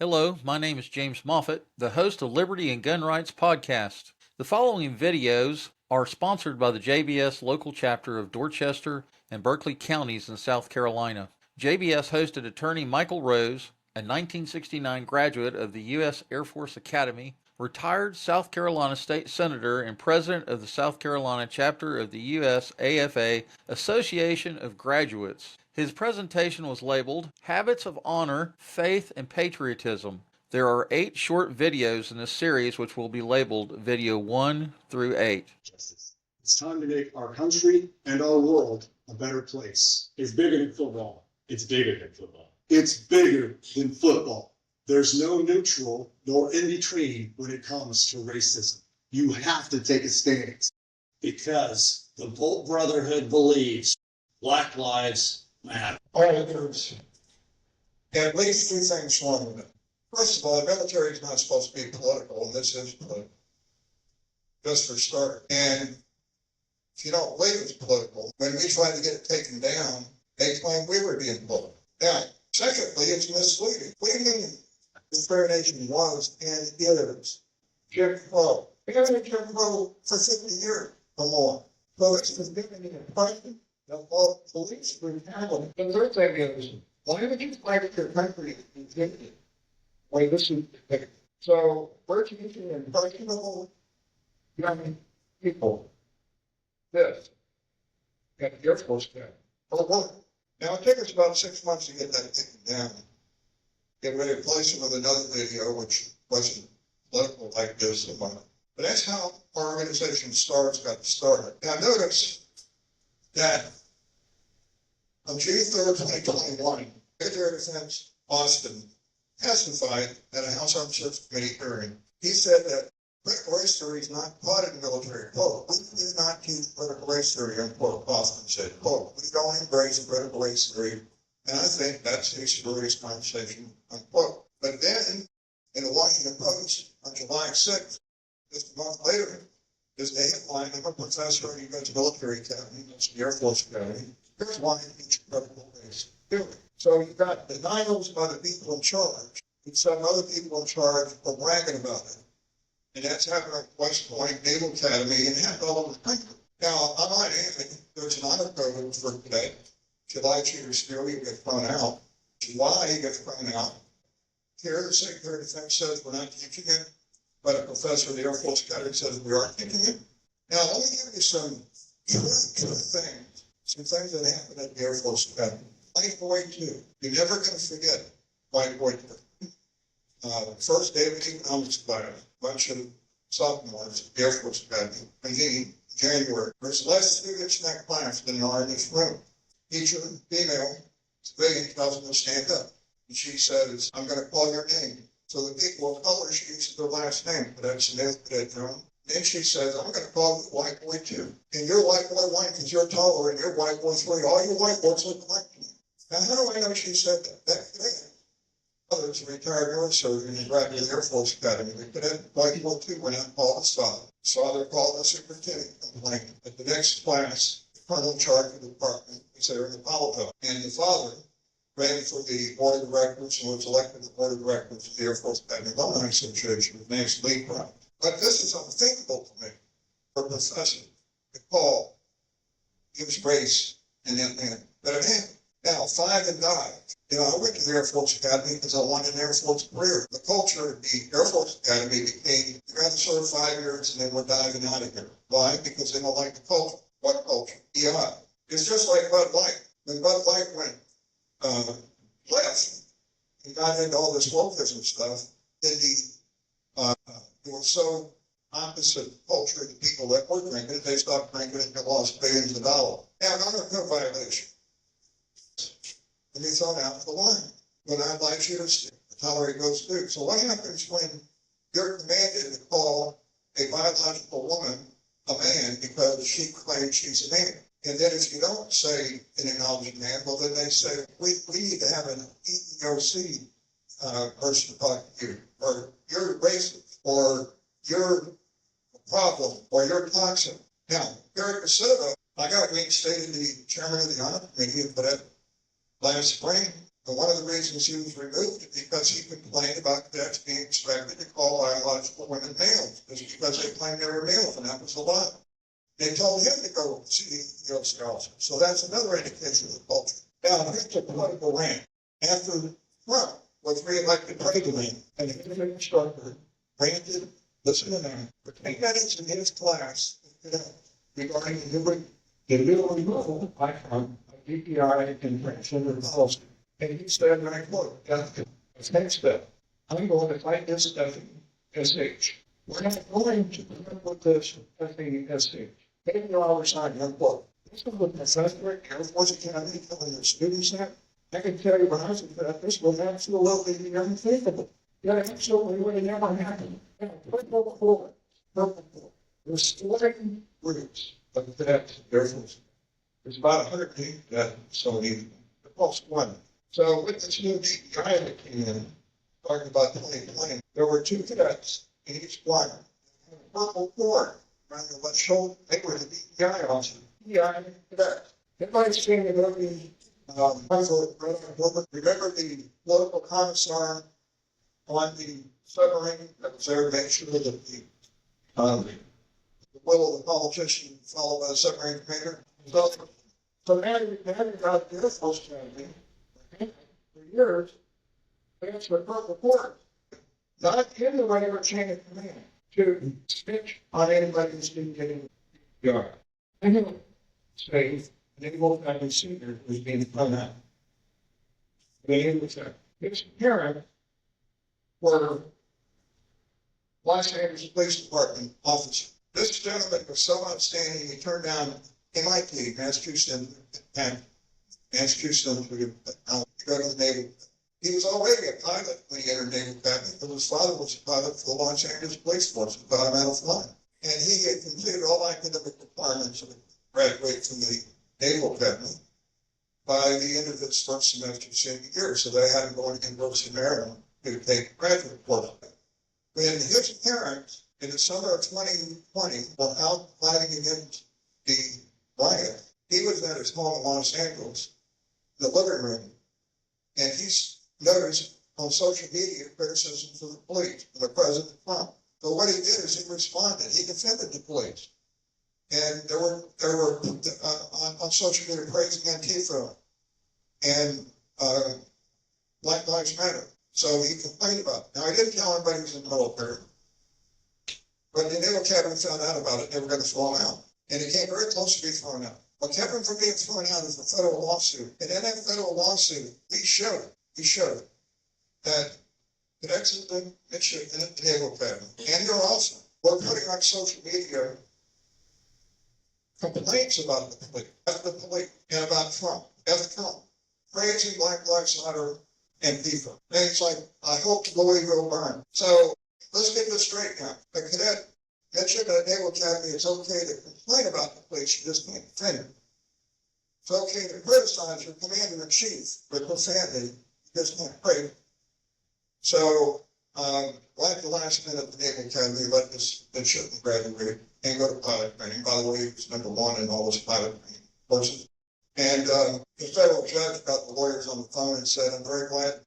Hello, my name is James Moffett, the host of Liberty and Gun Rights Podcast. The following videos are sponsored by the JBS local chapter of Dorchester and Berkeley counties in South Carolina. JBS hosted attorney MichaelRose, a 1969 graduate of the U.S. Air Force Academy, retired South Carolina State Senator and President of the South Carolina chapter of the U.S. AFA Association of Graduates. His presentation was labeled Habits of Honor, Faith, and Patriotism. There are 8 short videos in this series which will be labeled Video 1 through 8. Justice. It's time to make our country and our world a better place. It's bigger than football. It's bigger than football. It's bigger than football. There's no neutral nor in between when it comes to racism. You have to take a stance because the Bolt Brotherhood believes Black lives matter. All right, there's at least 2 things wrong with it. First of all, the military is not supposed to be political, and this is political, just for start. And if you don't believe it's political, when we tried to get it taken down, they claimed we were being political. Now, secondly, it's misleading. What do you mean discrimination was and is Jim Crow? We haven't had Jim Crow for 50 years or more. So it's forgiving the question of all police brutality. The third thing is, why would you fight your country in 50? Wait, this is so we're teaching impressionable young people this at the Air Force Academy. For one. Now it took us about 6 months to get that taken down. Get ready to replace it with another video which wasn't political like this. But that's how our organization got started. Now notice that on June 3rd, 2021, Military Defense Austin testified at a House Armed Services Committee hearing. He said that critical race theory is not taught in the military. Quote, we do not teach critical race theory, unquote, Austin said. Quote, we don't embrace critical race theory, and I think that's a serious conversation, unquote. But then, in the Washington Post on July 6th, just a month later, is the headline of a professor at the U.S. Military Academy, that's the Air Force Academy. Here's why you teach critical race theory. So you've got denials by the people in charge, and some other people in charge are bragging about it. And that's happened at West Point Naval Academy and happened all over the country. Now, I might add, there's an honor code for today. If you lie, cheat, or steal, you get thrown out. If you lie, you get thrown out. Here, the Secretary of Defense says we're not teaching it, but a professor of the Air Force Academy says we are teaching it. Now, let me give you some things that happened at the Air Force Academy. White Boy 2. You're never going to forget White Boy 2. First day of economics class, a bunch of sophomores at the Air Force Academy, in January. There's less students in that class than there are in this room. Teacher, female, civilian, tells them to stand up. And she says, I'm going to call your name. So the people of color, she uses their last name, Cadet Smith, Cadet Jones. Then she says, I'm going to call you White Boy 2. And you're White Boy 1 because you're taller, and you're White Boy 3. All you white boys look like me. Now, how do I know she said that? That cadet, others, a retired air surgeon, and graduated the Air Force Academy. The cadet White Boy 2 went out and called his father. His father called the superintendent, complaining. At the next class, the colonel in charge of the department was there in the Apollo. And the father ran for the board of directors and was elected to the board of directors of the Air Force Academy Alumni Association. His name's Lee Brown. But this is unthinkable to me for a professor to call gives race and then but it happened. Now, 5 and died. I went to the Air Force Academy because I wanted an Air Force career. The culture of the Air Force Academy became, you got to serve 5 years and then we're diving out of here. Why? Because they don't like the culture. What culture? EI. It's just like Bud Light. When Bud Light went left and got into all this wokeism stuff, then they were so opposite culture to people that were drinking it, they stopped drinking it and lost billions of dollars. Now, another violation. And they thought out the line. When I'd like you to tolerate those things. So what happens when you're commanded to call a biological woman a man because she claims she's a man? And then if you don't say an acknowledged man, well then they say, we need to have an EEOC person talk to you, or you're racist, or you're a problem, or you're toxic. Now, here at Pacific, I got reinstated the chairman of the honor committee, but last spring, And one of the reasons he was removed is because he complained about cadets being expected to call biological women males. It's because they claimed they were males, and that was a lie. They told him to go see the Girl Scouts. So that's another indication of the culture. Now, here's a political rant. After Trump was reelected president, and the military instructor ranted, listen to me, for 10 minutes in his class regarding the new removal by Trump of DPI and transgender policy. And he said, and I quote, next step, I'm going to fight this SH. We're not going to put up with this SH. Maybe I'll resign, unquote. This is what Professor at Air Force Academy telling their students that. I can tell you when I was a cadet, this was absolutely unthinkable. That absolutely would have never happened. Purple Corps, restoring groups of cadets, Air Force. There's about 180 cadets, so the most one. So with this new DPI that came in, talking about 2020, there were 2 cadets in each squadron. Purple Corps, around the left shoulder, they were the DPI officers. DPI cadets. Everybody's seen the movie, remember the political commissar on the submarine that was there to make sure that the will of the politician followed by the submarine commander? So now you've got the Air Force Academy. For years, that's what Purple Corps, not in the regular chain of command, to snitch on anybody who's been getting PR. Say, Naval Academy Senior was being thrown out. His parents were Los Angeles Police Department officer. This gentleman was so outstanding, he turned down MIT, Massachusetts, and Massachusetts to go to the Naval. He was already a pilot when he entered Naval Academy, because his father was a pilot for the Los Angeles Police Force, about a medal flying. And he had completed all academic requirements and graduated from the Naval Academy by the end of his first semester senior year. So they had him going to University of Maryland to take a graduate course. When his parents, in the summer of 2020, were out planning against the riot, he was at his home in Los Angeles, the living room, and he's noticed on social media criticism for the police, for the President Trump. So what he did is he responded. He defended the police. And there were on social media praising Antifa and Black Lives Matter. So he complained about it. Now, I didn't tell anybody he was in the military, but the Naval Academy found out about it. They were going to throw him out. And he came very close to being thrown out. What kept him from being thrown out is a federal lawsuit. And in that federal lawsuit, he showed that cadets have been mentioned in the Naval Academy. And you're also, we're putting on social media complaints about the police, and about Trump, praising Black Lives Matter and FIFA. And it's like, I hope the boy will burn. So let's get this straight now. The cadet mentioned at Naval Academy, it's okay to complain about the police, you just can't defend it. It's okay to criticize your commander-in-chief with profanity, you just can't praise. So, at the last minute, the Naval Academy let this midshipman graduate and go to pilot training. By the way, he was #1 in all those pilot training courses. And the federal judge got the lawyers on the phone and said, I'm very glad